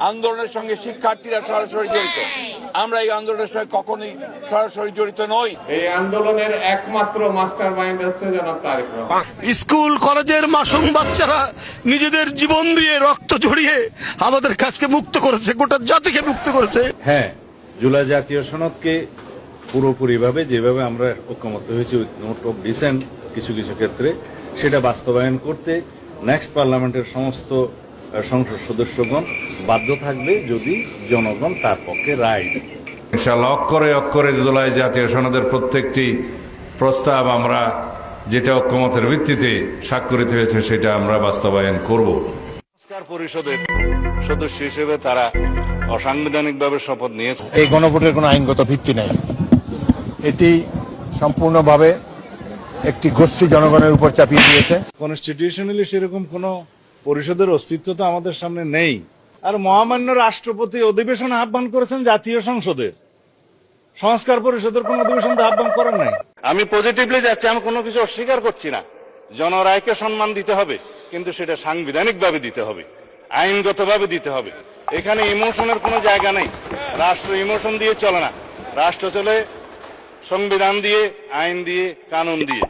আন্দোলনের সঙ্গে শিক্ষার্থীরা সরাসরি জড়িত। আমরা এই আন্দোলনের সঙ্গে কখনোই সরাসরি জড়িত নই। এই আন্দোলনের একমাত্র মাস্টার মাইন্ড হচ্ছে জনাব তারেক রহমান। স্কুল কলেজের মাসুম বাচ্চারা নিজেদের জীবন দিয়ে রক্ত ঝরিয়ে আমাদের কাছকে মুক্ত করেছে, গোটা জাতিকে মুক্ত করেছে। হ্যাঁ, জুলাই জাতীয় সনদকে পুরোপুরিভাবে যেভাবে আমরা ঐক্যমত্য হয়েছি, নোট অফ ডিসেন্ট কিছু কিছু ক্ষেত্রে, সেটা বাস্তবায়ন করতে নেক্সট পার্লামেন্টের সমস্ত সংসদ সদস্যগণ বাধ্য থাকবে যদি জনগণ তার পক্ষে রায় দেয়। ইনশাআল্লাহ অক্ষরে অক্ষরে জুলাই জাতীয় সনদের প্রত্যেকটি প্রস্তাব আমরা যেটা ঐক্যমতের ভিত্তিতে স্বাক্ষরিত হয়েছে সেটা আমরা বাস্তবায়ন করব। সংস্কার পরিষদের সদস্য হিসেবে তারা অসাংবিধানিকভাবে শপথ নিয়েছে। এই গণভোটের কোনো আইনগত ভিত্তি নেই। এটি সম্পূর্ণভাবে একটি গোষ্ঠী জনগণের উপর চাপিয়ে দিয়েছে। কনস্টিটিউশনালি সেরকম কোন পরিষদের অস্তিত্ব তো আমাদের সামনে নেই। আর মহামান্য রাষ্ট্রপতি অধিবেশন আহ্বান করেছেন জাতীয় সংসদের, সংস্কার পরিষদের কোন অধিবেশন তো আহ্বান করেন নাই। আমি পজিটিভলি যাচ্ছি, আমি কোনো কিছু অস্বীকার করছি না। জনরায়কে সম্মান দিতে হবে, কিন্তু সেটা সাংবিধানিকভাবে দিতে হবে, আইনগতভাবে দিতে হবে। এখানে ইমোশনের কোনো জায়গা নেই। রাষ্ট্র ইমোশন দিয়ে চলে না, রাষ্ট্র চলে সংবিধান দিয়ে, আইন দিয়ে, কানুন দিয়ে।